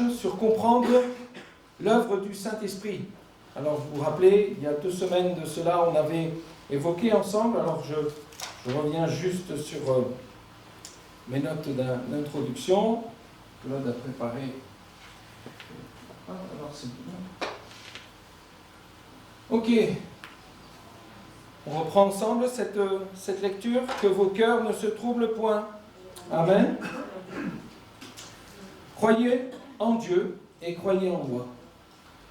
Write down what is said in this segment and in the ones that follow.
message sur comprendre l'œuvre du Saint-Esprit. Alors, vous vous rappelez, il y a 2 semaines de cela, on avait évoqué ensemble. Alors, je reviens juste sur mes notes d'introduction. Claude a préparé. Alors, c'est bien. Ok. On reprend ensemble cette lecture. Que vos cœurs ne se troublent point. Amen. Croyez en Dieu et croyez en moi.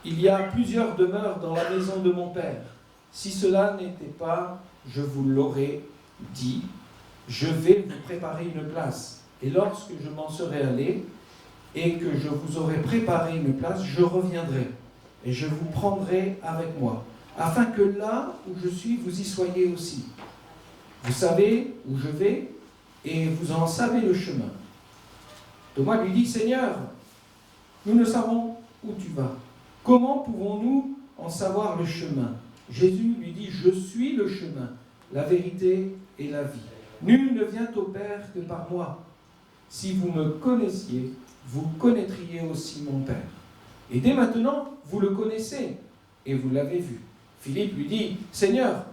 Il y a plusieurs demeures dans la maison de mon Père. Si cela n'était pas, je vous l'aurais dit, je vais vous préparer une place. Et lorsque je m'en serai allé et que je vous aurai préparé une place, je reviendrai et je vous prendrai avec moi, afin que là où je suis, vous y soyez aussi. Vous savez où je vais et vous en savez le chemin. Thomas lui dit, Seigneur, nous ne savons où tu vas. Comment pouvons-nous en savoir le chemin? Jésus lui dit, je suis le chemin, la vérité et la vie. Nul ne vient au Père que par moi. Si vous me connaissiez, vous connaîtriez aussi mon Père. Et dès maintenant, vous le connaissez et vous l'avez vu. Philippe lui dit, Seigneur,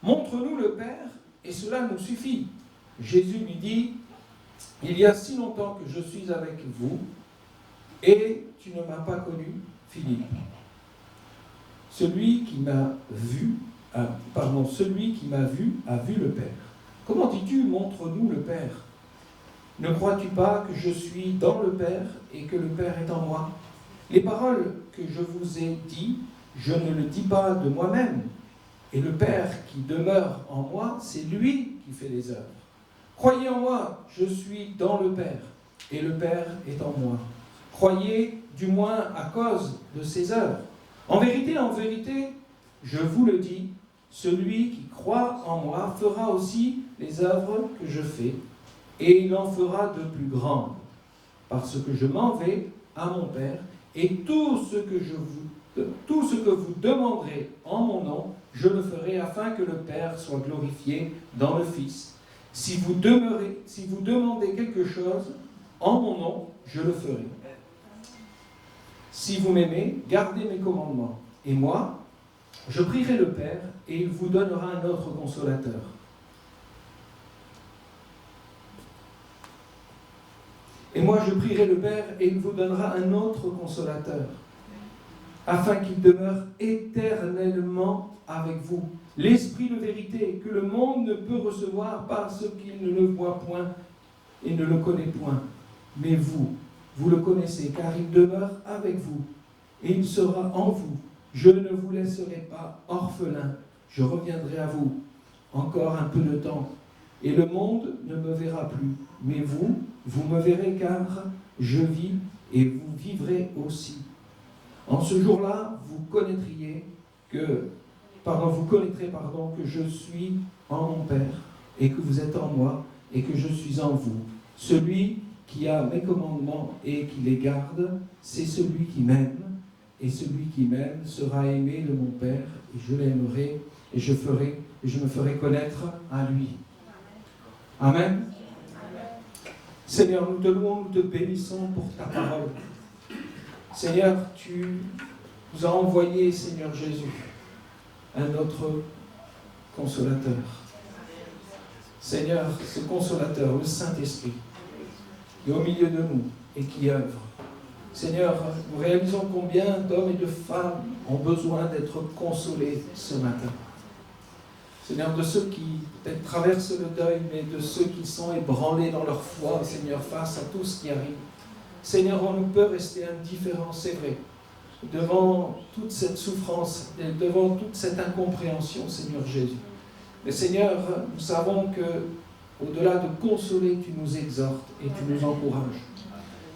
montre-nous le Père et cela nous suffit. Jésus lui dit, il y a si longtemps que je suis avec vous et tu ne m'as pas connu, Philippe. Celui qui m'a vu a vu le Père. Comment dis-tu, montre-nous le Père? Ne crois-tu pas que je suis dans le Père et que le Père est en moi? Les paroles que je vous ai dites, je ne le dis pas de moi-même. Et le Père qui demeure en moi, c'est lui qui fait les œuvres. Croyez en moi, je suis dans le Père, et le Père est en moi. Croyez du moins à cause de ses œuvres. En vérité, je vous le dis, celui qui croit en moi fera aussi les œuvres que je fais, et il en fera de plus grandes, parce que je m'en vais à mon Père, et tout ce que vous demanderez en mon nom, je le ferai afin que le Père soit glorifié dans le Fils. Si vous demandez quelque chose en mon nom, je le ferai. Si vous m'aimez, gardez mes commandements. Et moi, je prierai le Père, et il vous donnera un autre consolateur. Et moi, je prierai le Père, et il vous donnera un autre consolateur, afin qu'il demeure éternellement avec vous. L'Esprit de vérité, que le monde ne peut recevoir parce qu'il ne le voit point et ne le connaît point. Mais vous le connaissez, car il demeure avec vous, et il sera en vous. Je ne vous laisserai pas orphelin, je reviendrai à vous encore un peu de temps, et le monde ne me verra plus. Mais vous me verrez, car je vis, et vous vivrez aussi. En ce jour-là, vous connaîtrez que je suis en mon Père, et que vous êtes en moi, et que je suis en vous. Celui qui a mes commandements et qui les garde, c'est celui qui m'aime, et celui qui m'aime sera aimé de mon Père, et je l'aimerai, et je me ferai connaître à lui. Amen. Seigneur, nous te louons, nous te bénissons pour ta parole. Seigneur, tu nous as envoyé, Seigneur Jésus, un autre consolateur. Seigneur, ce consolateur, le Saint-Esprit, qui est au milieu de nous et qui œuvre. Seigneur, nous réalisons combien d'hommes et de femmes ont besoin d'être consolés ce matin. Seigneur, de ceux qui peut-être traversent le deuil, mais de ceux qui sont ébranlés dans leur foi, Seigneur, face à tout ce qui arrive. Seigneur, on ne peut rester indifférent, c'est vrai, devant toute cette souffrance, devant toute cette incompréhension, Seigneur Jésus. Mais Seigneur, nous savons que, au-delà de consoler, tu nous exhortes et tu nous encourages.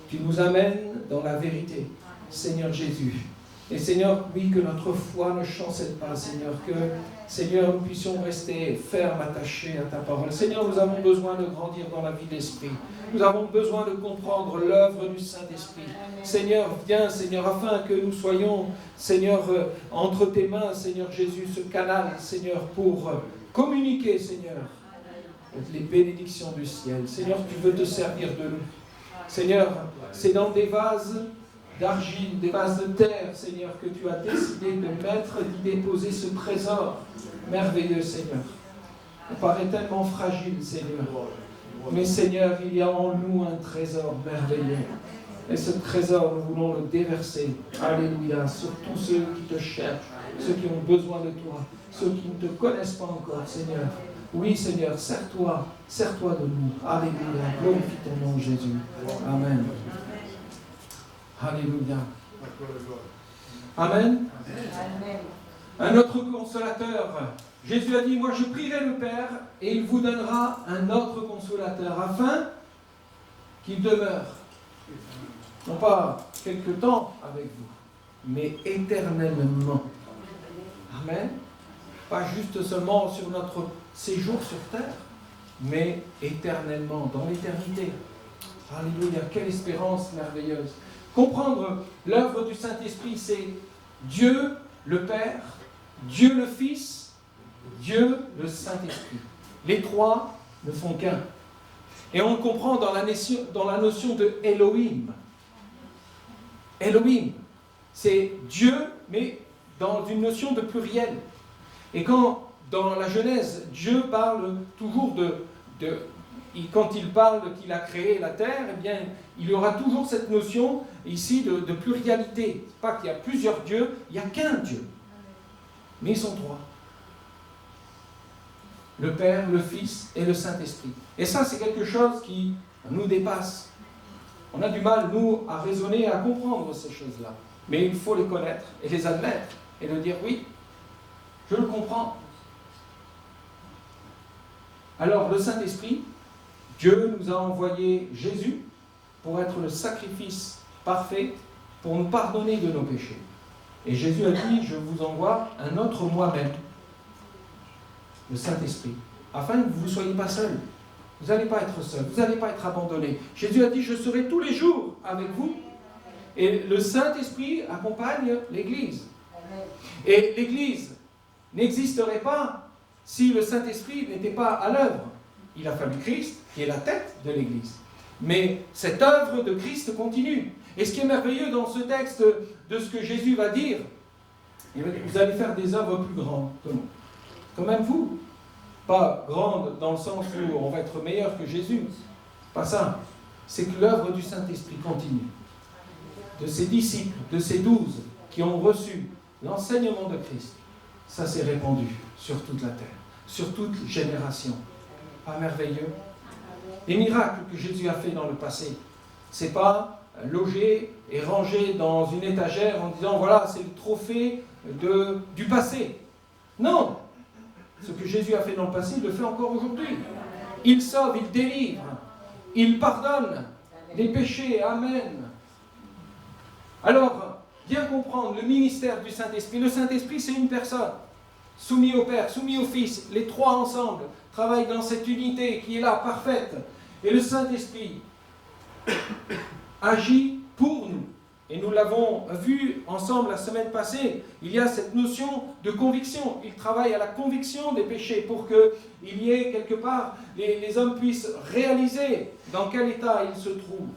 Tu nous amènes dans la vérité, Seigneur Jésus. Et Seigneur, oui, que notre foi ne chancelle pas, Seigneur, que, Seigneur, nous puissions rester fermes, attachés à ta parole. Seigneur, nous avons besoin de grandir dans la vie d'esprit. Nous avons besoin de comprendre l'œuvre du Saint-Esprit. Seigneur, viens, Seigneur, afin que nous soyons, Seigneur, entre tes mains, Seigneur Jésus, ce canal, Seigneur, pour communiquer, Seigneur, les bénédictions du ciel. Seigneur, tu veux te servir de nous. Seigneur, c'est dans des vases d'argile, des vases de terre, Seigneur, que tu as décidé de mettre, d'y déposer ce trésor merveilleux, Seigneur. On paraît tellement fragile, Seigneur. Mais Seigneur, il y a en nous un trésor merveilleux. Et ce trésor, nous voulons le déverser, alléluia, sur tous ceux qui te cherchent, ceux qui ont besoin de toi, ceux qui ne te connaissent pas encore, Seigneur. Oui, Seigneur, sers-toi de nous. Alléluia, glorifie ton nom, Jésus. Amen. Alléluia. Amen. Un autre consolateur. Jésus a dit, moi je prierai le Père et il vous donnera un autre consolateur afin qu'il demeure. Non pas quelque temps avec vous, mais éternellement. Amen. Pas juste seulement sur notre séjour sur terre, mais éternellement, dans l'éternité. Alléluia, quelle espérance merveilleuse. Comprendre l'œuvre du Saint-Esprit, c'est Dieu le Père, Dieu le Fils, Dieu le Saint-Esprit. Les trois ne font qu'un. Et on le comprend dans la notion de Elohim. Elohim, c'est Dieu, mais dans une notion de pluriel. Et quand, dans la Genèse, Dieu parle toujours quand il parle qu'il a créé la terre, eh bien, il y aura toujours cette notion ici de pluralité. Ce n'est pas qu'il y a plusieurs dieux, il n'y a qu'un Dieu. Mais ils sont trois. Le Père, le Fils et le Saint-Esprit. Et ça, c'est quelque chose qui nous dépasse. On a du mal, nous, à raisonner, à comprendre ces choses-là. Mais il faut les connaître et les admettre et de dire oui, je le comprends. Alors, le Saint-Esprit, Dieu nous a envoyé Jésus pour être le sacrifice parfait pour nous pardonner de nos péchés. Et Jésus a dit, je vous envoie un autre moi-même, le Saint-Esprit, afin que vous ne soyez pas seuls. Vous n'allez pas être seuls, vous n'allez pas être abandonnés. Jésus a dit, je serai tous les jours avec vous. Et le Saint-Esprit accompagne l'Église. Et l'Église n'existerait pas si le Saint-Esprit n'était pas à l'œuvre. Il a fallu Christ, qui est la tête de l'Église. Mais cette œuvre de Christ continue. Et ce qui est merveilleux dans ce texte de ce que Jésus va dire, il va dire, vous allez faire des œuvres plus grandes que nous. Quand même vous. Pas grandes dans le sens où on va être meilleur que Jésus. Pas ça. C'est que l'œuvre du Saint-Esprit continue. De ses disciples, de ses 12 qui ont reçu l'enseignement de Christ, ça s'est répandu sur toute la terre, sur toute génération. Pas merveilleux? Les miracles que Jésus a fait dans le passé, c'est pas loger et ranger dans une étagère en disant voilà, c'est le trophée du passé. Non! Ce que Jésus a fait dans le passé, il le fait encore aujourd'hui. Il sauve, il délivre, il pardonne les péchés. Amen. Alors, bien comprendre le ministère du Saint-Esprit. Le Saint-Esprit, c'est une personne, soumis au Père, soumis au Fils. Les trois ensemble travaillent dans cette unité qui est là, parfaite. Et le Saint-Esprit agit pour nous. Et nous l'avons vu ensemble la semaine passée. Il y a cette notion de conviction. Il travaille à la conviction des péchés pour qu'il y ait quelque part, les hommes puissent réaliser dans quel état ils se trouvent.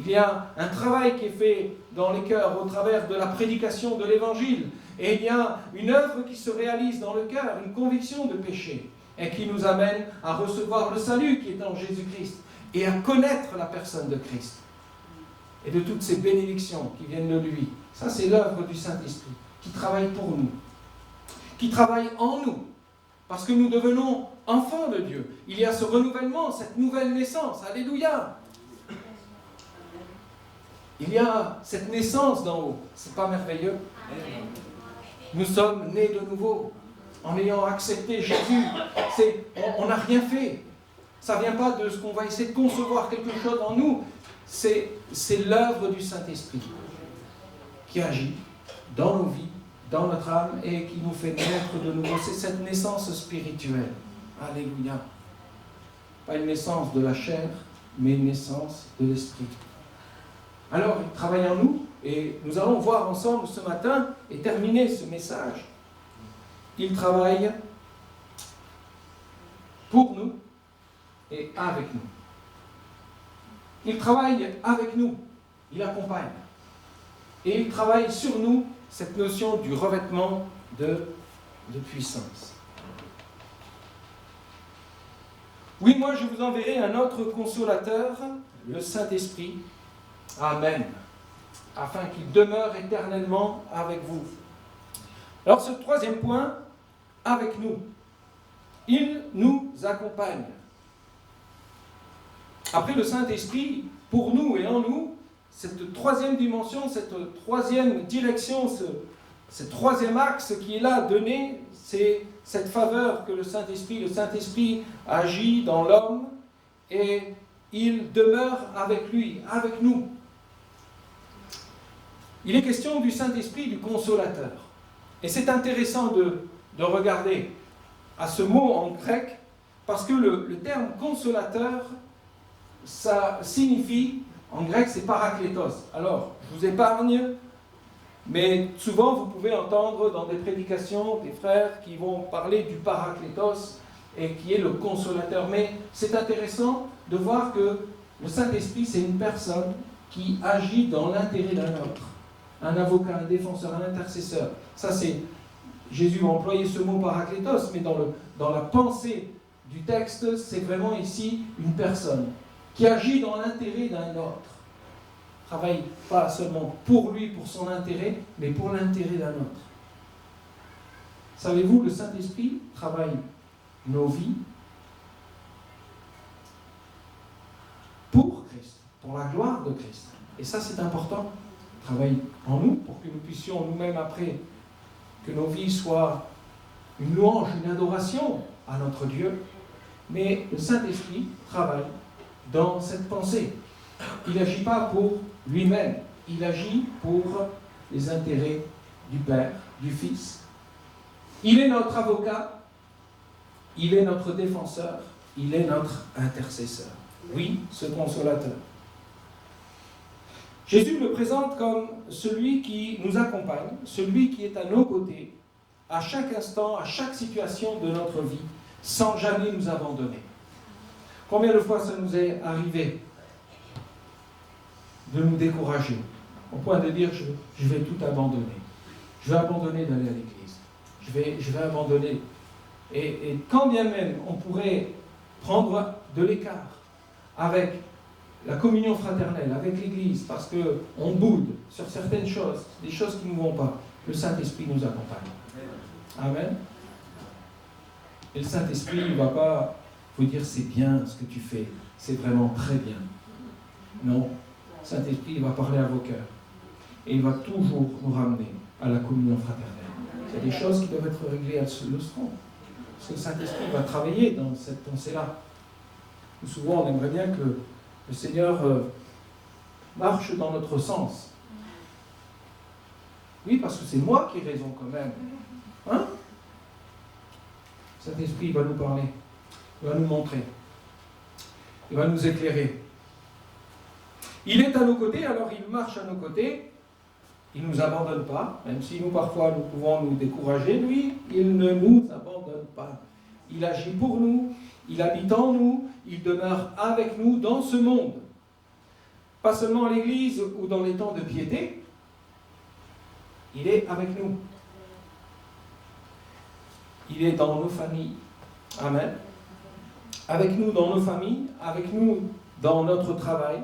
Il y a un travail qui est fait dans les cœurs au travers de la prédication de l'Évangile. Et il y a une œuvre qui se réalise dans le cœur, une conviction de péché, et qui nous amène à recevoir le salut qui est en Jésus-Christ et à connaître la personne de Christ et de toutes ces bénédictions qui viennent de lui. Ça, c'est l'œuvre du Saint-Esprit qui travaille pour nous, qui travaille en nous, parce que nous devenons enfants de Dieu. Il y a ce renouvellement, cette nouvelle naissance. Alléluia! Il y a cette naissance d'en haut. C'est pas merveilleux? Nous sommes nés de nouveau en ayant accepté Jésus. On n'a rien fait. Ça ne vient pas de ce qu'on va essayer de concevoir quelque chose en nous. C'est l'œuvre du Saint-Esprit qui agit dans nos vies, dans notre âme et qui nous fait naître de nouveau. C'est cette naissance spirituelle. Alléluia. Pas une naissance de la chair, mais une naissance de l'esprit. Alors, il travaille en nous, et nous allons voir ensemble ce matin et terminer ce message. Il travaille pour nous et avec nous. Il travaille avec nous, il accompagne. Et il travaille sur nous cette notion du revêtement de puissance. Oui, moi je vous enverrai un autre consolateur, le Saint-Esprit. Amen. Afin qu'il demeure éternellement avec vous. Alors ce troisième point, avec nous. Il nous accompagne. Après le Saint-Esprit, pour nous et en nous, cette troisième dimension, cette troisième direction, ce troisième axe qui est là donné, c'est cette faveur que le Saint-Esprit agit dans l'homme et il demeure avec lui, avec nous. Il est question du Saint-Esprit, du consolateur. Et c'est intéressant de regarder à ce mot en grec, parce que le terme consolateur, ça signifie, en grec c'est paraklétos. Alors, je vous épargne, mais souvent vous pouvez entendre dans des prédications des frères qui vont parler du paraklétos et qui est le consolateur. Mais c'est intéressant de voir que le Saint-Esprit c'est une personne qui agit dans l'intérêt d'un autre. Un avocat, un défenseur, un intercesseur. Ça c'est, Jésus a employé ce mot paraklétos, mais dans la pensée du texte, c'est vraiment ici une personne qui agit dans l'intérêt d'un autre. Travaille pas seulement pour lui, pour son intérêt, mais pour l'intérêt d'un autre. Savez-vous, le Saint-Esprit travaille nos vies pour Christ, pour la gloire de Christ. Et ça, c'est important. Il travaille en nous pour que nous puissions nous-mêmes après, que nos vies soient une louange, une adoration à notre Dieu. Mais le Saint-Esprit travaille dans cette pensée. Il n'agit pas pour lui-même, il agit pour les intérêts du Père, du Fils. Il est notre avocat, il est notre défenseur, il est notre intercesseur. Oui, ce consolateur. Jésus le présente comme celui qui nous accompagne, celui qui est à nos côtés, à chaque instant, à chaque situation de notre vie, sans jamais nous abandonner. Combien de fois ça nous est arrivé de nous décourager, au point de dire je vais tout abandonner. Je vais abandonner d'aller à l'église. Je vais abandonner. Et quand bien même on pourrait prendre de l'écart avec la communion fraternelle, avec l'église, parce qu'on boude sur certaines choses, des choses qui ne vont pas, le Saint-Esprit nous accompagne. Amen. Et le Saint-Esprit ne va pas vous dire c'est bien ce que tu fais, c'est vraiment très bien. Non. Le Saint-Esprit il va parler à vos cœurs. Et il va toujours nous ramener à la communion fraternelle. Il y a des choses qui doivent être réglées à le front. Parce que le Saint-Esprit va travailler dans cette pensée-là. Souvent, on aimerait bien que le Seigneur marche dans notre sens. Oui, parce que c'est moi qui ai raison quand même. Hein? Le Saint-Esprit va nous parler. Il va nous montrer. Il va nous éclairer. Il est à nos côtés, alors il marche à nos côtés. Il ne nous abandonne pas, même si nous, parfois, nous pouvons nous décourager. Lui, il ne nous abandonne pas. Il agit pour nous, il habite en nous, il demeure avec nous dans ce monde. Pas seulement à l'église ou dans les temps de piété, il est avec nous. Il est dans nos familles. Amen. Avec nous dans nos familles, avec nous dans notre travail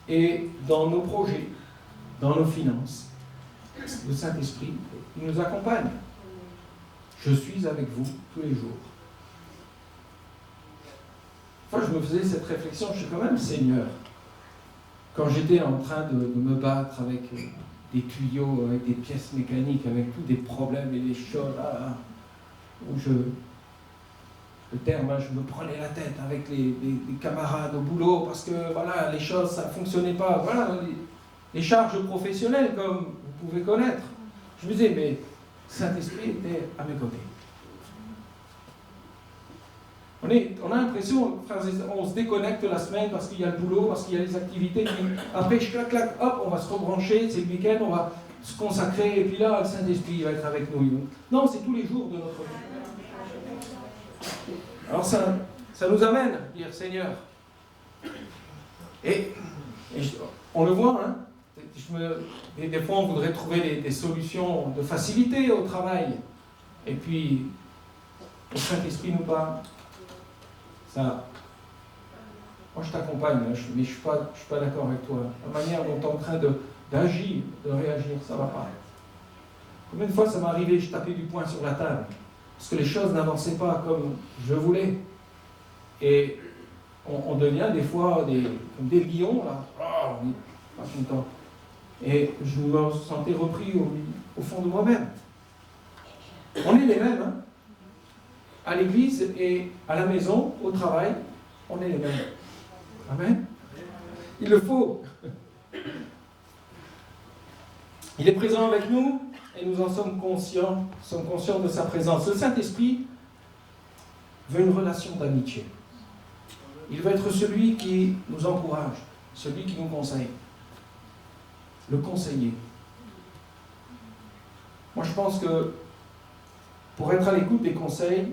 et dans nos projets, dans nos finances. Le Saint-Esprit, il nous accompagne. Je suis avec vous tous les jours. Enfin, je me faisais cette réflexion, je suis quand même Seigneur. Quand j'étais en train de me battre avec des tuyaux, avec des pièces mécaniques, avec tous des problèmes et des choses, où je me prenais la tête avec les camarades au boulot, parce que voilà, les choses, ça ne fonctionnait pas. Voilà, les charges professionnelles, comme vous pouvez connaître. Je me disais, mais Saint-Esprit était à mes côtés. On a l'impression, frères et sœurs, on se déconnecte la semaine parce qu'il y a le boulot, parce qu'il y a les activités. Après, clac, hop, on va se rebrancher, c'est le week-end, on va se consacrer, et puis là, le Saint-Esprit va être avec nous. Non, c'est tous les jours de notre vie. Alors ça nous amène à dire Seigneur. Et on le voit, hein, des fois, on voudrait trouver des solutions de facilité au travail. Et puis, le Saint-Esprit nous parle. Ça, moi, je t'accompagne, mais je ne suis pas d'accord avec toi. La manière dont tu es en train d'agir, de réagir, ça ne va pas. Combien de fois ça m'est arrivé, je tapais du poing sur la table, parce que les choses n'avançaient pas comme je voulais. Et on devient des fois comme des lions, là. Oh, on n'est pas content. Et je me sentais repris au fond de moi-même. On est les mêmes, hein. À l'église et à la maison, au travail, on est les mêmes. Amen. Il le faut. Il est présent avec nous et nous en sommes conscients de sa présence. Le Saint-Esprit veut une relation d'amitié. Il veut être celui qui nous encourage, celui qui nous conseille. Le conseiller. Moi, je pense que pour être à l'écoute des conseils,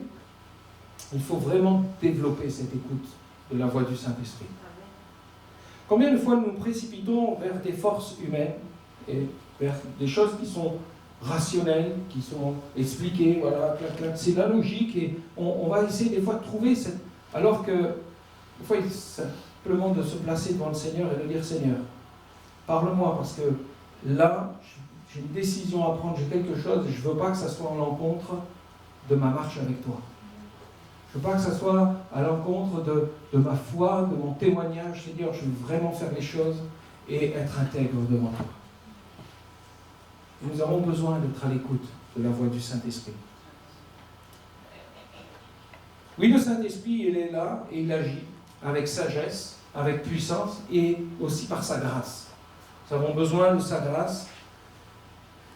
il faut vraiment développer cette écoute de la voix du Saint-Esprit. Combien de fois nous nous précipitons vers des forces humaines et vers des choses qui sont rationnelles, qui sont expliquées, voilà, c'est la logique, et on va essayer des fois de trouver cette... Alors que, des fois, il est simplement de se placer devant le Seigneur et de dire, Seigneur, parle-moi, parce que là, j'ai une décision à prendre, j'ai quelque chose, et je ne veux pas que ça soit en l'encontre de ma marche avec toi. Je ne veux pas que ça soit à l'encontre de ma foi, de mon témoignage, c'est-à-dire je veux vraiment faire les choses et être intègre devant toi. Nous avons besoin d'être à l'écoute de la voix du Saint-Esprit. Oui, le Saint-Esprit, il est là et il agit avec sagesse, avec puissance et aussi par sa grâce. Nous avons besoin de sa grâce.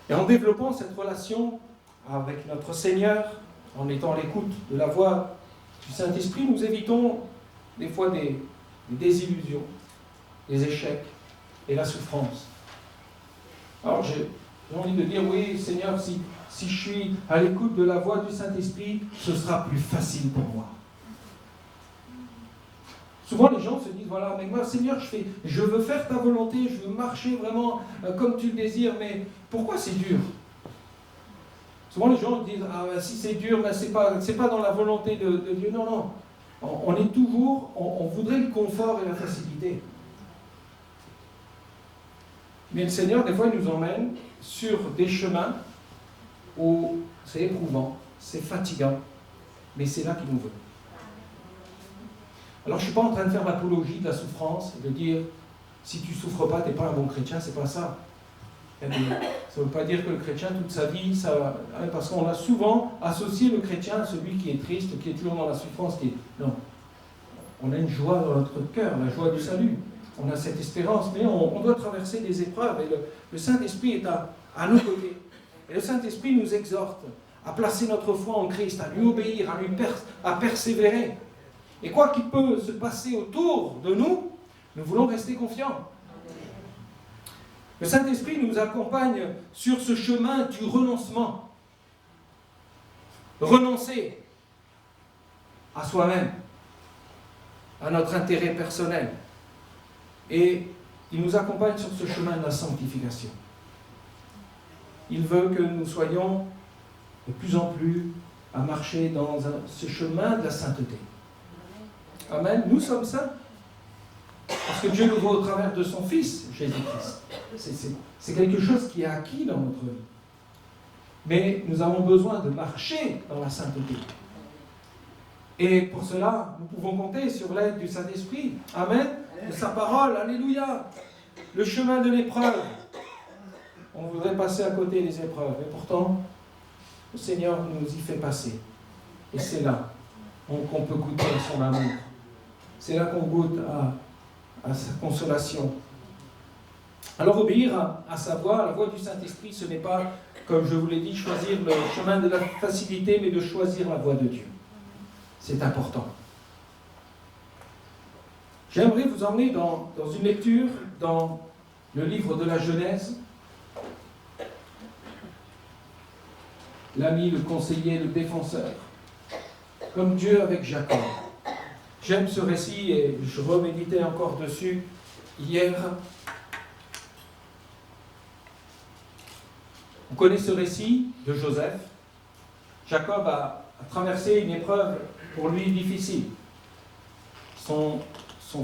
Et en développant cette relation avec notre Seigneur, en étant à l'écoute de la voix du Saint-Esprit, nous évitons des fois des désillusions, des échecs et la souffrance. Alors j'ai envie de dire, oui Seigneur, si je suis à l'écoute de la voix du Saint-Esprit, ce sera plus facile pour moi. Souvent les gens se disent, voilà, mais moi Seigneur, je veux faire ta volonté, je veux marcher vraiment comme tu le désires, mais pourquoi c'est dur ? Souvent les gens disent, ah si c'est dur, ben, c'est pas dans la volonté de Dieu. Non, non. On est toujours, on voudrait le confort et la facilité. Mais le Seigneur, des fois, il nous emmène sur des chemins où c'est éprouvant, c'est fatigant, mais c'est là qu'il nous veut. Alors je ne suis pas en train de faire l'apologie de la souffrance, de dire, si tu ne souffres pas, tu n'es pas un bon chrétien, c'est pas ça. Ça ne veut pas dire que le chrétien, toute sa vie, parce qu'on a souvent associé le chrétien à celui qui est triste, qui est toujours dans la souffrance. Non. On a une joie dans notre cœur, la joie du salut. On a cette espérance, mais on doit traverser des épreuves. Et le Saint-Esprit est à nos côtés. Et le Saint-Esprit nous exhorte à placer notre foi en Christ, à lui obéir, à persévérer. Et quoi qu'il peut se passer autour de nous, nous voulons rester confiants. Le Saint-Esprit nous accompagne sur ce chemin du renoncement. Renoncer à soi-même, à notre intérêt personnel. Et il nous accompagne sur ce chemin de la sanctification. Il veut que nous soyons de plus en plus à marcher dans ce chemin de la sainteté. Amen. Nous sommes saints. Parce que Dieu nous voit au travers de son Fils, Jésus-Christ. C'est quelque chose qui est acquis dans notre vie. Mais nous avons besoin de marcher dans la sainteté. Et pour cela, nous pouvons compter sur l'aide du Saint-Esprit. Amen. De sa parole. Alléluia. Le chemin de l'épreuve. On voudrait passer à côté des épreuves. Et pourtant, le Seigneur nous y fait passer. Et c'est là qu'on peut goûter à son amour. C'est là qu'on goûte à sa consolation. Alors obéir à sa voix, à la voix du Saint-Esprit, ce n'est pas, comme je vous l'ai dit, choisir le chemin de la facilité, mais de choisir la voix de Dieu. C'est important. J'aimerais vous emmener dans une lecture dans le livre de la Genèse. L'ami, le conseiller, le défenseur. Comme Dieu avec Jacob. J'aime ce récit et je reméditais encore dessus hier. Vous connaissez ce récit de Joseph. Jacob a traversé une épreuve pour lui difficile. Son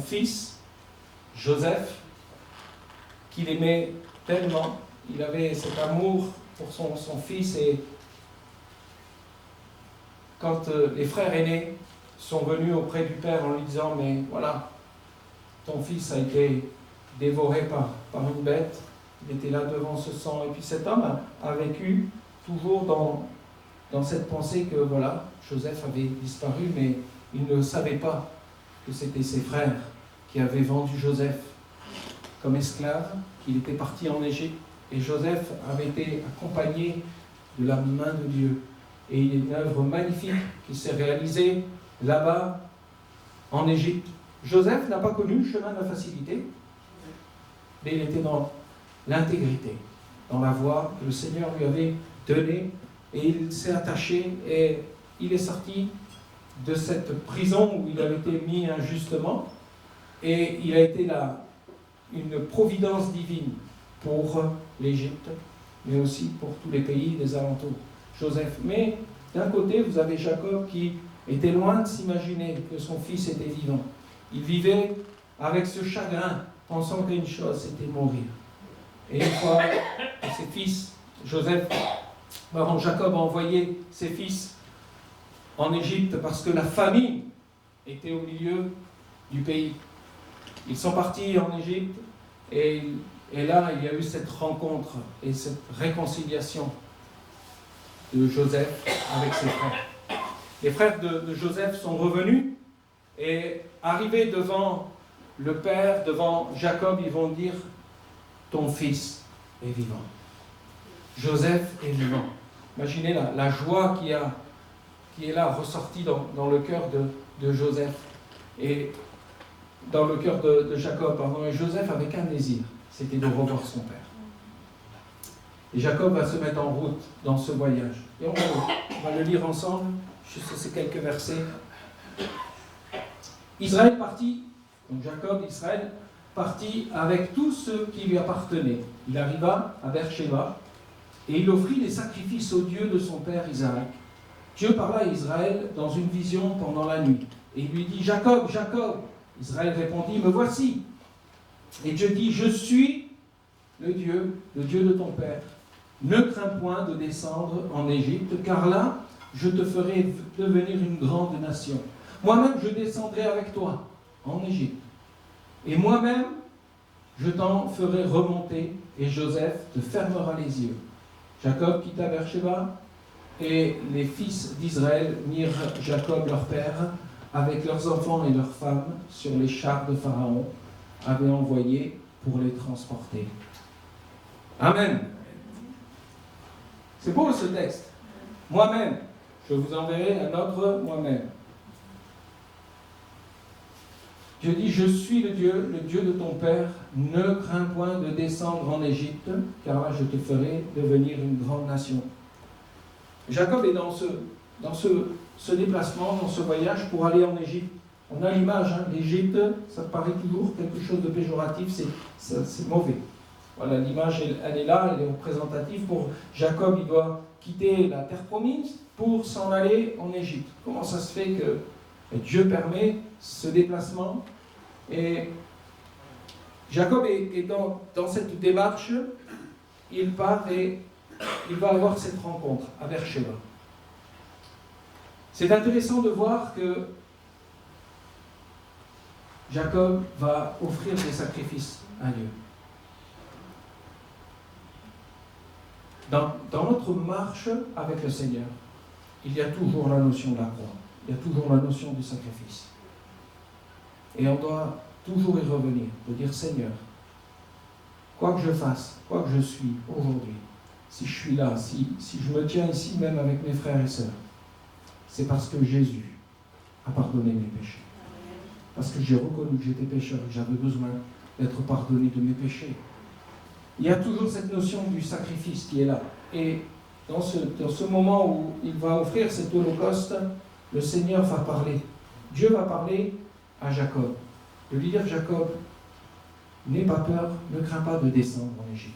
fils, Joseph, qu'il aimait tellement, il avait cet amour pour son fils, et quand les frères aînés sont venus auprès du père en lui disant « Mais voilà, ton fils a été dévoré par une bête, il était là devant ce sang. » Et puis cet homme a vécu toujours dans cette pensée que voilà, Joseph avait disparu, mais il ne savait pas que c'était ses frères qui avaient vendu Joseph comme esclave, qu'il était parti en Égypte, et Joseph avait été accompagné de la main de Dieu. Et il y a une œuvre magnifique qui s'est réalisée là-bas, en Égypte. Joseph n'a pas connu le chemin de la facilité, mais il était dans l'intégrité, dans la voie que le Seigneur lui avait donnée, et il s'est attaché, et il est sorti de cette prison où il avait été mis injustement, et il a été là une providence divine pour l'Égypte, mais aussi pour tous les pays des alentours. Joseph. Mais d'un côté, vous avez Jacob qui était loin de s'imaginer que son fils était vivant. Il vivait avec ce chagrin, pensant qu'une chose, c'était mourir. Et une fois que ses fils, Jacob a envoyé ses fils en Égypte parce que la famine était au milieu du pays. Ils sont partis en Égypte, et là, il y a eu cette rencontre et cette réconciliation de Joseph avec ses frères. Les frères de Joseph sont revenus, et arrivés devant le père, devant Jacob, ils vont dire « Ton fils est vivant. Joseph est vivant. » Imaginez la joie qui est là, ressortie dans le cœur de Joseph, et dans le cœur de Jacob. Pardon. Et Joseph avait qu'un désir, c'était de revoir son père. Et Jacob va se mettre en route dans ce voyage. Et on va le lire ensemble, juste ces quelques versets. Israël partit, donc Jacob, Israël, partit avec tout ce qui lui appartenait. Il arriva à Beersheba, et il offrit des sacrifices au Dieu de son père Isaac. Dieu parla à Israël dans une vision pendant la nuit. Et il lui dit « Jacob, Jacob !» Israël répondit « Me voici !» Et Dieu dit « Je suis le Dieu de ton père. Ne crains point de descendre en Égypte, car là, je te ferai devenir une grande nation. Moi-même, je descendrai avec toi en Égypte. Et moi-même, je t'en ferai remonter, et Joseph te fermera les yeux. » Jacob quitta Beersheba, et les fils d'Israël mirent Jacob leur père, avec leurs enfants et leurs femmes, sur les chars de Pharaon, avait envoyé pour les transporter. Amen. C'est beau ce texte. Moi-même, je vous enverrai un autre moi-même. Dieu dit, je suis le Dieu de ton père, ne crains point de descendre en Égypte, car là je te ferai devenir une grande nation. Jacob est dans ce déplacement, dans ce voyage pour aller en Égypte. On a l'image, l'Égypte, ça paraît toujours quelque chose de péjoratif, c'est mauvais. Voilà, l'image, elle est là, elle est représentative. Pour Jacob, il doit quitter la terre promise pour s'en aller en Égypte. Comment ça se fait que Dieu permet ce déplacement? Et Jacob est dans cette démarche, il part et il va avoir cette rencontre à Beersheba. C'est intéressant de voir que Jacob va offrir des sacrifices à Dieu. Dans notre marche avec le Seigneur, il y a toujours la notion de la croix, il y a toujours la notion du sacrifice. Et on doit toujours y revenir, de dire Seigneur, quoi que je fasse, quoi que je suis aujourd'hui, si je suis là, si je me tiens ici même avec mes frères et sœurs, c'est parce que Jésus a pardonné mes péchés. Parce que j'ai reconnu que j'étais pécheur et que j'avais besoin d'être pardonné de mes péchés. Il y a toujours cette notion du sacrifice qui est là. Et dans ce moment où il va offrir cet holocauste, le Seigneur va parler. Dieu va parler à Jacob. De lui dire, Jacob, n'aie pas peur, ne crains pas de descendre en Égypte.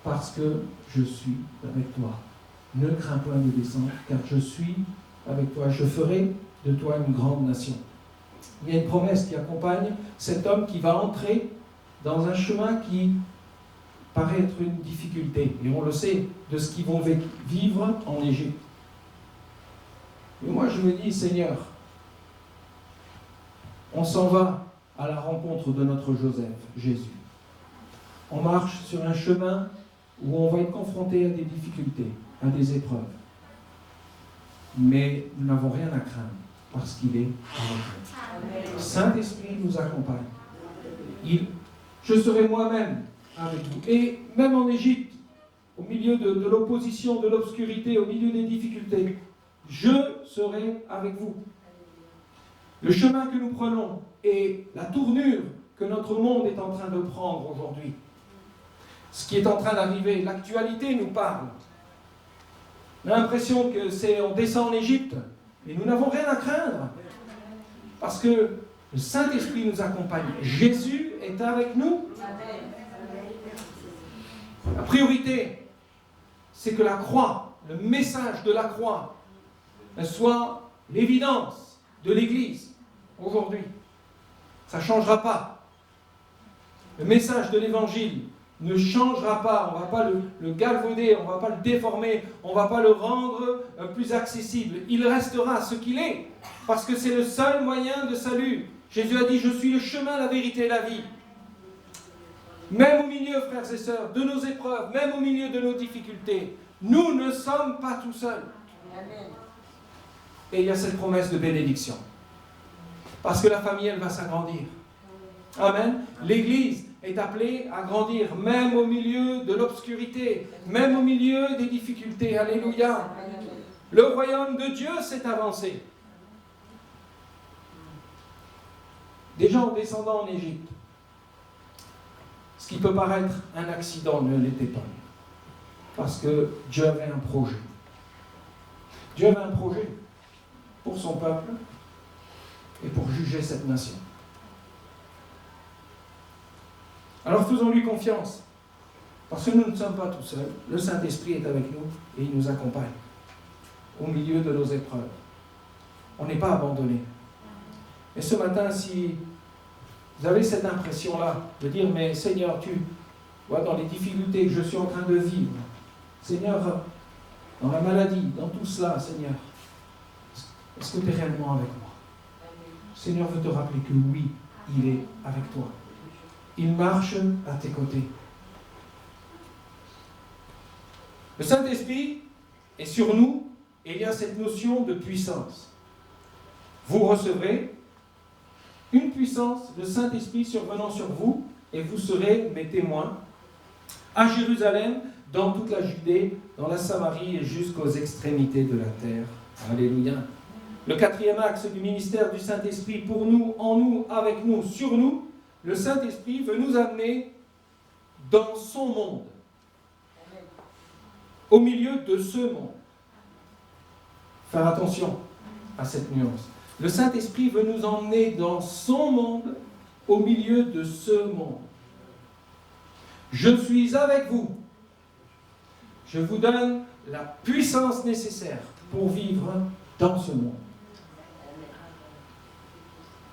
parce que je suis avec toi. Ne crains point de descendre, car je suis avec toi. Je ferai de toi une grande nation. Il y a une promesse qui accompagne cet homme qui va entrer dans un chemin qui paraît être une difficulté. Et on le sait de ce qu'ils vont vivre en Égypte. Mais moi, je me dis, Seigneur, on s'en va à la rencontre de notre Joseph, Jésus. On marche sur un chemin où on va être confronté à des difficultés, à des épreuves. Mais nous n'avons rien à craindre parce qu'il est avec nous. Saint-Esprit nous accompagne. Je serai moi-même avec vous. Et même en Égypte, au milieu de l'opposition, de l'obscurité, au milieu des difficultés, je serai avec vous. Le chemin que nous prenons et la tournure que notre monde est en train de prendre aujourd'hui, ce qui est en train d'arriver, l'actualité nous parle. On a l'impression que on descend en Égypte, mais nous n'avons rien à craindre. Parce que le Saint-Esprit nous accompagne. Jésus est avec nous. La priorité, c'est que la croix, le message de la croix, soit l'évidence de l'Église aujourd'hui. Ça ne changera pas. Le message de l'Évangile ne changera pas. On ne va pas le galvauder, on ne va pas le déformer, on ne va pas le rendre plus accessible. Il restera ce qu'il est, parce que c'est le seul moyen de salut. Jésus a dit, je suis le chemin, la vérité et la vie. Même au milieu, frères et sœurs, de nos épreuves, même au milieu de nos difficultés, nous ne sommes pas tout seuls. Et il y a cette promesse de bénédiction. Parce que la famille, elle va s'agrandir. Amen. L'Église est appelée à grandir, même au milieu de l'obscurité, même au milieu des difficultés. Alléluia. Le royaume de Dieu s'est avancé. Déjà en descendant en Égypte, ce qui peut paraître un accident ne l'était pas. Parce que Dieu avait un projet. Dieu avait un projet pour son peuple et pour juger cette nation. Alors faisons-lui confiance, parce que nous ne sommes pas tout seuls. Le Saint-Esprit est avec nous et il nous accompagne au milieu de nos épreuves. On n'est pas abandonnés. Et ce matin, si vous avez cette impression-là de dire, mais Seigneur, tu vois, dans les difficultés que je suis en train de vivre, Seigneur, dans la maladie, dans tout cela, Seigneur, est-ce que tu es réellement avec moi? Seigneur veut te rappeler que oui, il est avec toi. Il marche à tes côtés. Le Saint-Esprit est sur nous et il y a cette notion de puissance. Vous recevrez une puissance, le Saint-Esprit survenant sur vous, et vous serez mes témoins à Jérusalem, dans toute la Judée, dans la Samarie et jusqu'aux extrémités de la terre. Alléluia. Le quatrième axe du ministère du Saint-Esprit pour nous, en nous, avec nous, sur nous, le Saint-Esprit veut nous amener dans son monde, au milieu de ce monde. Faire attention à cette nuance. Le Saint-Esprit veut nous emmener dans son monde, au milieu de ce monde. Je suis avec vous. Je vous donne la puissance nécessaire pour vivre dans ce monde.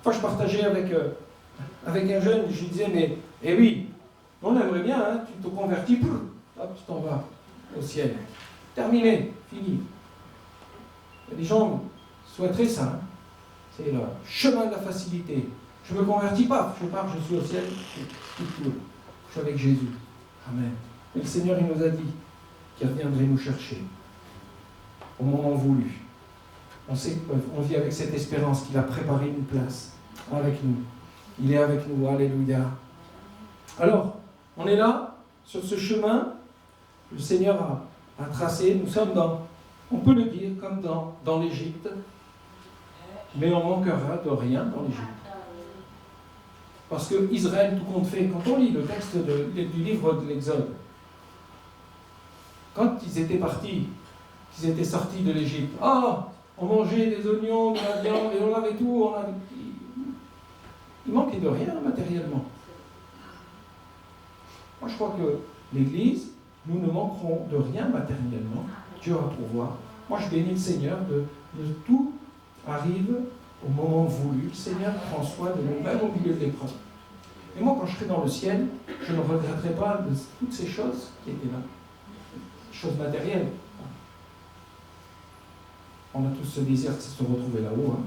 Enfin, je partageais avec un jeune, je lui disais, mais, eh oui, on aimerait bien, hein, tu te convertis, pouf, hop, tu t'en vas au ciel. Terminé, fini. Les gens souhaiteraient ça. Hein. C'est le chemin de la facilité. Je ne me convertis pas, je pars, je suis au ciel, tout cool. Je suis avec Jésus. Amen. Et le Seigneur, il nous a dit qu'il reviendrait nous chercher au moment voulu. On sait qu'on vit avec cette espérance qu'il a préparé une place avec nous. Il est avec nous, alléluia. Alors, on est là, sur ce chemin, le Seigneur a tracé, nous sommes on peut le dire, comme dans l'Égypte, mais on manquera de rien dans l'Égypte. Parce que Israël, tout compte fait, quand on lit le texte du livre de l'Exode, quand ils étaient partis, qu'ils étaient sortis de l'Égypte, on mangeait des oignons, de la viande, et on avait tout, il manquait de rien matériellement. Moi, je crois que l'Église, nous ne manquerons de rien matériellement. Dieu va pourvoir. Moi, je bénis le Seigneur de tout arrive au moment voulu. Le Seigneur prend soin de nous, même au milieu de l'épreuve. Et moi, quand je serai dans le ciel, je ne regretterai pas de toutes ces choses qui étaient là. Choses matérielles. On a tous ce désir de se retrouver là-haut.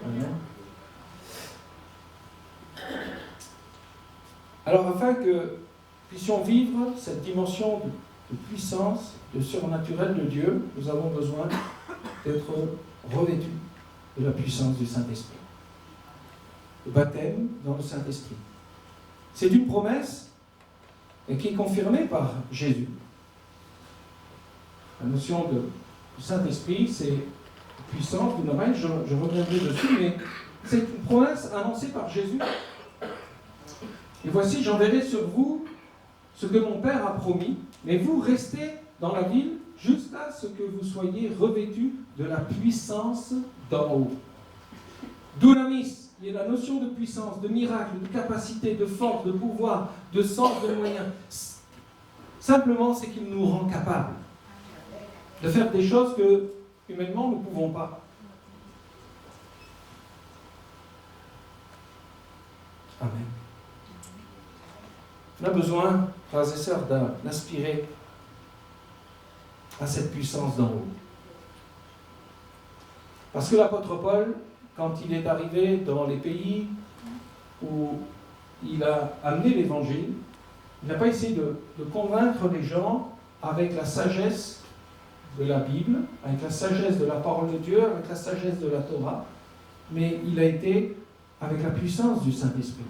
Amen. Alors, afin que nous puissions vivre cette dimension de puissance, de surnaturel de Dieu, nous avons besoin d'être revêtus de la puissance du Saint-Esprit. Le baptême dans le Saint-Esprit. C'est une promesse qui est confirmée par Jésus. La notion du Saint-Esprit, c'est puissance, d'une oreille, je reviendrai dessus, mais c'est une promesse annoncée par Jésus. Et voici, j'enverrai sur vous ce que mon Père a promis, mais vous restez dans la ville jusqu'à ce que vous soyez revêtus de la puissance d'en haut. Dunamis, il y a la notion de puissance, de miracle, de capacité, de force, de pouvoir, de sens, de moyens. Simplement, c'est qu'il nous rend capables de faire des choses que, humainement, nous ne pouvons pas. Amen. On a besoin, frères et sœurs, d'aspirer à cette puissance d'en haut. Parce que l'apôtre Paul, quand il est arrivé dans les pays où il a amené l'évangile, il n'a pas essayé de convaincre les gens avec la sagesse de la Bible, avec la sagesse de la parole de Dieu, avec la sagesse de la Torah, mais il a été avec la puissance du Saint-Esprit.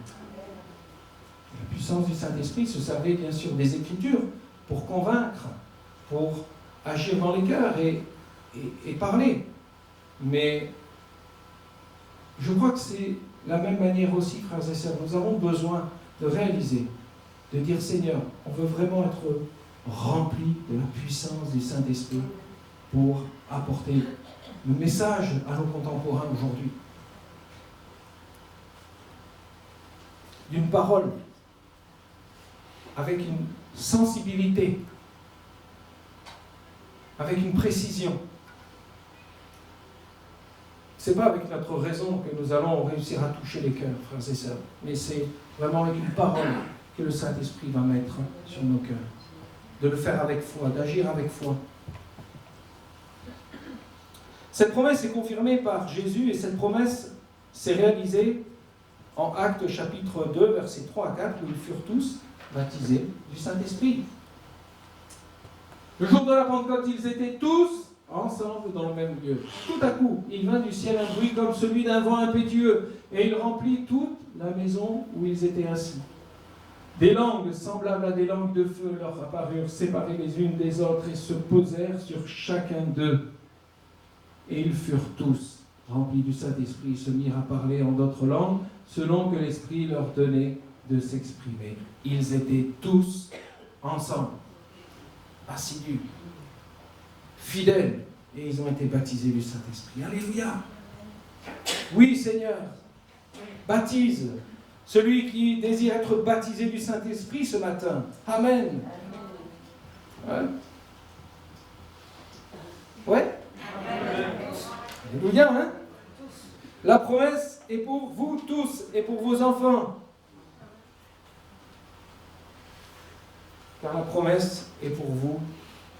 La puissance du Saint-Esprit se servait bien sûr des Écritures pour convaincre, pour agir dans les cœurs et parler. Mais je crois que c'est la même manière aussi, frères et sœurs. Nous avons besoin de réaliser, de dire Seigneur, on veut vraiment être rempli de la puissance du Saint-Esprit pour apporter le message à nos contemporains aujourd'hui. D'une parole, avec une sensibilité, avec une précision. Ce n'est pas avec notre raison que nous allons réussir à toucher les cœurs, frères et sœurs, mais c'est vraiment avec une parole que le Saint-Esprit va mettre sur nos cœurs. De le faire avec foi, d'agir avec foi. Cette promesse est confirmée par Jésus et cette promesse s'est réalisée en Actes chapitre 2, versets 3 à 4, où ils furent tous baptisés du Saint-Esprit. Le jour de la Pentecôte, ils étaient tous ensemble dans le même lieu. Tout à coup, il vint du ciel un bruit comme celui d'un vent impétueux, et il remplit toute la maison où ils étaient assis. Des langues semblables à des langues de feu leur apparurent, séparées les unes des autres, et se posèrent sur chacun d'eux. Et ils furent tous remplis du Saint-Esprit, se mirent à parler en d'autres langues, selon que l'Esprit leur donnait de s'exprimer. Ils étaient tous ensemble, assidus, fidèles, et ils ont été baptisés du Saint-Esprit. Alléluia! Oui, Seigneur, baptise celui qui désire être baptisé du Saint-Esprit ce matin. Amen. Ouais? Ouais? Alléluia, hein? La promesse est pour vous tous et pour vos enfants. Car la promesse est pour vous,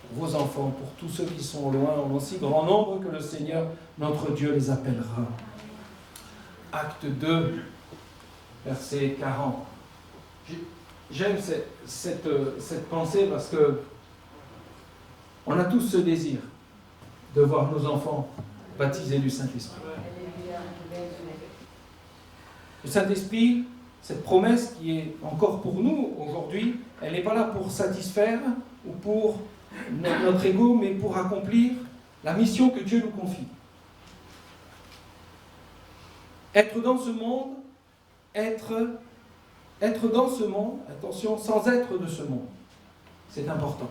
pour vos enfants, pour tous ceux qui sont loin, en aussi grand nombre que le Seigneur, notre Dieu, les appellera. Acte 2, verset 40. J'aime cette pensée parce que on a tous ce désir de voir nos enfants baptisés du Saint-Esprit. Le Saint-Esprit, cette promesse qui est encore pour nous aujourd'hui, elle n'est pas là pour satisfaire ou pour notre ego, mais pour accomplir la mission que Dieu nous confie. Être dans ce monde, être dans ce monde, attention, sans être de ce monde, c'est important.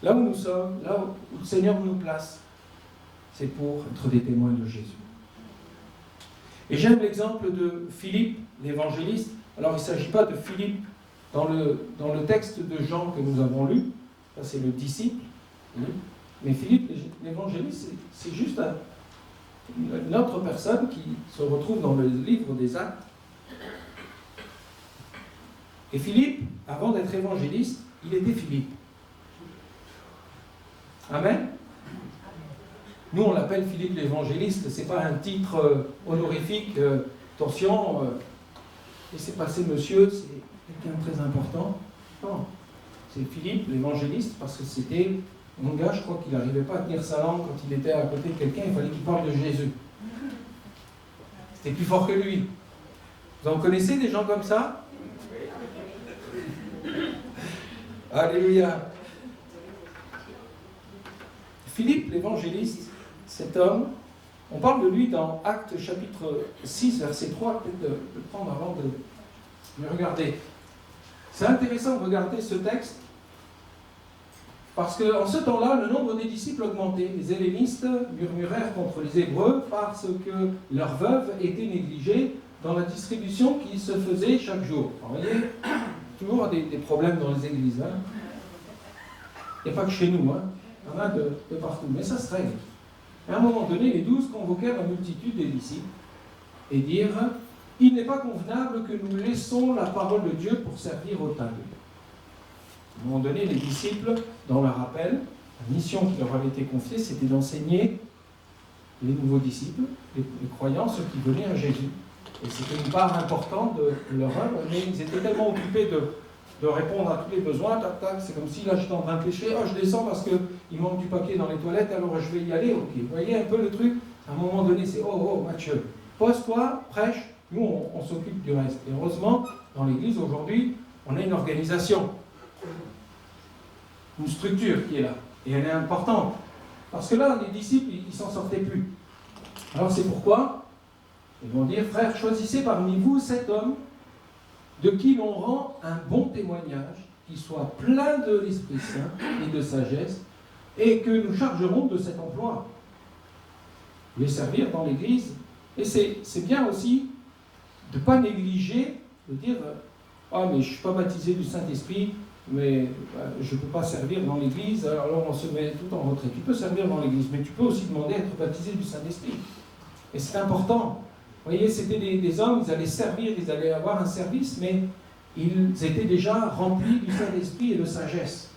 Là où nous sommes, là où le Seigneur nous place, c'est pour être des témoins de Jésus. Et j'aime l'exemple de Philippe, l'évangéliste. Alors il ne s'agit pas de Philippe dans le texte de Jean que nous avons lu, ça c'est le disciple, mais Philippe l'évangéliste, c'est juste une autre personne qui se retrouve dans le livre des Actes. Et Philippe, avant d'être évangéliste, il était Philippe. Amen. Nous, on l'appelle Philippe l'évangéliste, ce n'est pas un titre honorifique, attention, laissez passer monsieur, c'est quelqu'un de très important. Non, c'est Philippe l'évangéliste, parce que c'était mon gars, je crois qu'il n'arrivait pas à tenir sa langue quand il était à côté de quelqu'un, il fallait qu'il parle de Jésus. C'était plus fort que lui. Vous en connaissez des gens comme ça? Alléluia. Philippe l'évangéliste, cet homme, on parle de lui dans Actes chapitre 6, verset 3, peut-être de le prendre avant de regarder. C'est intéressant de regarder ce texte, parce qu'en ce temps-là, le nombre des disciples augmentait. Les hellénistes murmurèrent contre les Hébreux parce que leurs veuves étaient négligées dans la distribution qui se faisait chaque jour. Alors, vous voyez, toujours des problèmes dans les églises. Hein. Il n'y a pas que chez nous, hein. Il y en a de partout, mais ça se règle. À un moment donné, les 12 convoquèrent la multitude des disciples et dirent « Il n'est pas convenable que nous laissons la parole de Dieu pour servir au table. » À un moment donné, les disciples, dans leur appel, la mission qui leur avait été confiée, c'était d'enseigner les nouveaux disciples, les croyants, ceux qui venaient à Jésus. Et c'était une part importante de leur œuvre, mais ils étaient tellement occupés de répondre à tous les besoins, tac, tac, c'est comme si là j'étais en train de pêcher, je descends parce qu'il manque du papier dans les toilettes, alors je vais y aller, ok. Vous voyez un peu le truc? À un moment donné, c'est Mathieu, pose-toi, prêche, nous on s'occupe du reste. Et heureusement, dans l'église aujourd'hui, on a une organisation, une structure qui est là, et elle est importante. Parce que là, les disciples, ils ne s'en sortaient plus. Alors c'est pourquoi ils vont dire, frères, choisissez parmi vous cet homme de qui l'on rend un bon témoignage, qui soit plein de l'Esprit Saint et de sagesse, et que nous chargerons de cet emploi. Les servir dans l'Église. Et c'est bien aussi de ne pas négliger, de dire « Ah, mais je ne suis pas baptisé du Saint-Esprit, mais je ne peux pas servir dans l'Église, alors on se met tout en retrait. » Tu peux servir dans l'Église, mais tu peux aussi demander à être baptisé du Saint-Esprit. Et c'est important. Vous voyez, c'était des hommes, ils allaient servir, ils allaient avoir un service, mais ils étaient déjà remplis du Saint-Esprit et de sagesse.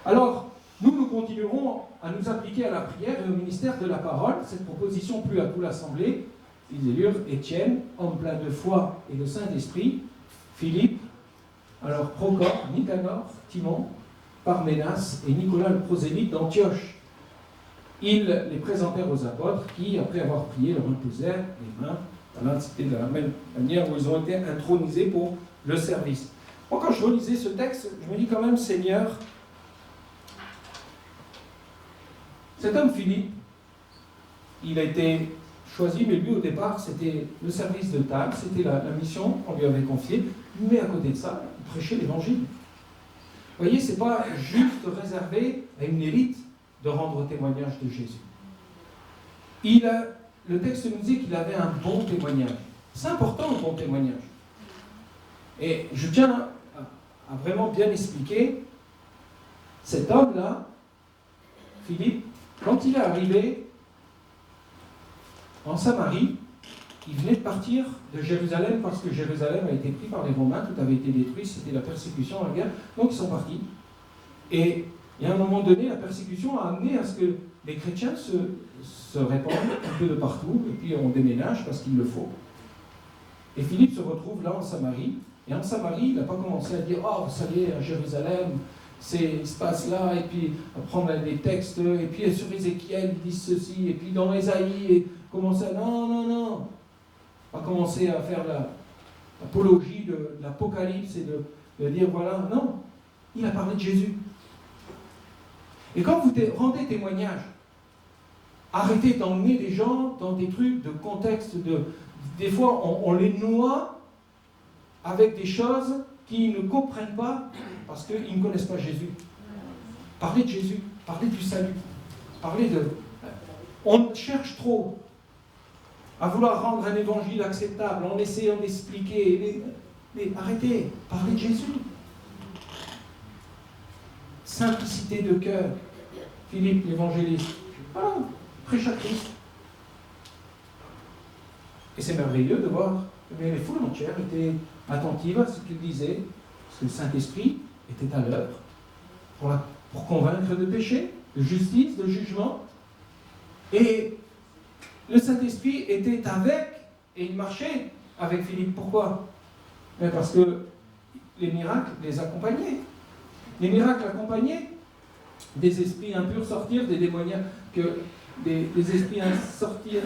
Alors, nous continuerons à nous appliquer à la prière et au ministère de la parole. Cette proposition plut à toute l'assemblée. Ils élurent Étienne, homme plein de foi et de Saint-Esprit, Philippe, alors Procore, Nicanor, Timon, Parménas et Nicolas le prosélyte d'Antioche. Ils les présentèrent aux apôtres qui, après avoir prié, leur imposèrent les mains. Voilà, c'était de la même manière où ils ont été intronisés pour le service. Moi, quand je relisais ce texte, je me dis quand même, Seigneur, cet homme Philippe, il a été choisi, mais lui au départ, c'était le service de table, c'était la mission qu'on lui avait confiée, mais à côté de ça, il prêchait l'évangile. Vous voyez, ce n'est pas juste réservé à une élite de rendre témoignage de Jésus. Le texte nous dit qu'il avait un bon témoignage. C'est important, un bon témoignage. Et je tiens à vraiment bien expliquer, cet homme-là, Philippe, quand il est arrivé en Samarie, il venait de partir de Jérusalem parce que Jérusalem a été pris par les Romains, tout avait été détruit, c'était la persécution, la guerre, donc ils sont partis. Et à un moment donné, la persécution a amené à ce que les chrétiens se répandent un peu de partout, et puis on déménage parce qu'il le faut. Et Philippe se retrouve là en Samarie, et en Samarie, il n'a pas commencé à dire « Oh, vous savez, à Jérusalem, il se passe là, et puis à prendre des textes, et puis sur Ézéchiel, ils disent ceci, et puis dans Ésaïe, et commencer à... Non. Pas commencer à faire l'apologie de l'Apocalypse et de dire voilà. Non, il a parlé de Jésus. Et quand vous rendez témoignage, arrêtez d'emmener les gens dans des trucs de contexte, des fois on les noie avec des choses qu'ils ne comprennent pas parce qu'ils ne connaissent pas Jésus. Parlez de Jésus, parlez du salut, parlez de... On cherche trop à vouloir rendre un évangile acceptable en essayant d'expliquer. Mais arrêtez, parlez de Jésus. Simplicité de cœur. Philippe, l'évangéliste. Voilà, prêche à Christ. Et c'est merveilleux de voir que les foules entières étaient attentives à ce qu'il disait, parce que le Saint-Esprit était à l'œuvre pour convaincre de péché, de justice, de jugement. Et le Saint-Esprit était avec, et il marchait avec Philippe. Pourquoi? Mais parce que les miracles les accompagnaient. Les miracles accompagnaient des esprits impurs sortir, des démoniaques, des esprits sortir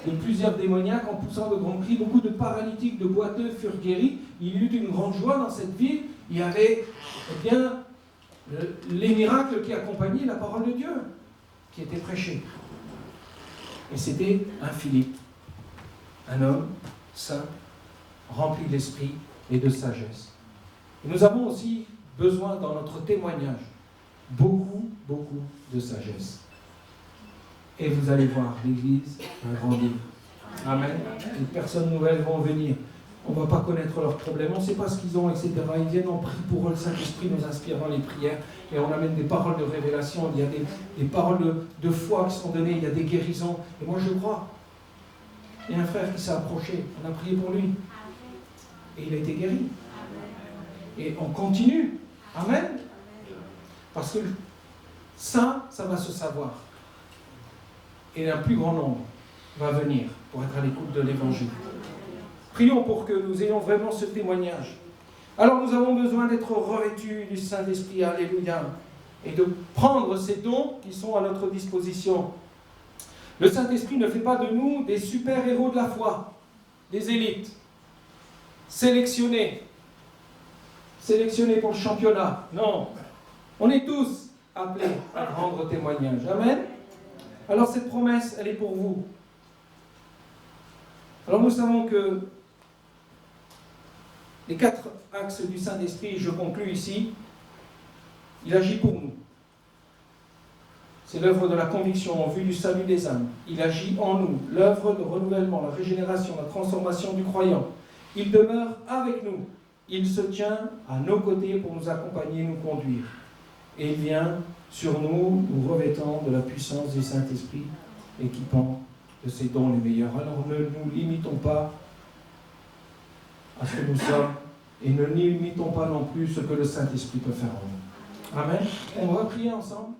de plusieurs démoniaques en poussant de grands cris. Beaucoup de paralytiques, de boiteux furent guéris. Il y eut une grande joie dans cette ville. Il y avait bien les miracles qui accompagnaient la parole de Dieu qui était prêchée. Et c'était un Philippe, un homme saint, rempli d'esprit et de sagesse. Et nous avons aussi besoin dans notre témoignage beaucoup de sagesse. Et vous allez voir, l'Église va grandir. Amen. Les personnes nouvelles vont venir. On ne va pas connaître leurs problèmes, on ne sait pas ce qu'ils ont, etc. Ils viennent, on prie pour eux, le Saint-Esprit nous inspire dans les prières, et on amène des paroles de révélation, il y a des paroles de foi qui sont données, il y a des guérisons. Et moi je crois. Il y a un frère qui s'est approché, on a prié pour lui. Et il a été guéri. Et on continue. Amen. Parce que ça va se savoir. Et un plus grand nombre va venir pour être à l'écoute de l'Évangile. Prions pour que nous ayons vraiment ce témoignage. Alors nous avons besoin d'être revêtus du Saint-Esprit, alléluia, et de prendre ces dons qui sont à notre disposition. Le Saint-Esprit ne fait pas de nous des super-héros de la foi, des élites, sélectionnés pour le championnat. Non, on est tous appelés à rendre témoignage. Amen. Alors cette promesse, elle est pour vous. Alors nous savons que les 4 axes du Saint-Esprit, je conclus ici, il agit pour nous. C'est l'œuvre de la conviction en vue du salut des âmes. Il agit en nous, l'œuvre de renouvellement, la régénération, la transformation du croyant. Il demeure avec nous. Il se tient à nos côtés pour nous accompagner, nous conduire. Et il vient sur nous, nous revêtant de la puissance du Saint-Esprit, équipant de ses dons les meilleurs. Alors ne nous limitons pas à ce que nous sommes et ne limitons pas non plus ce que le Saint-Esprit peut faire en nous. Amen. On va prier ensemble.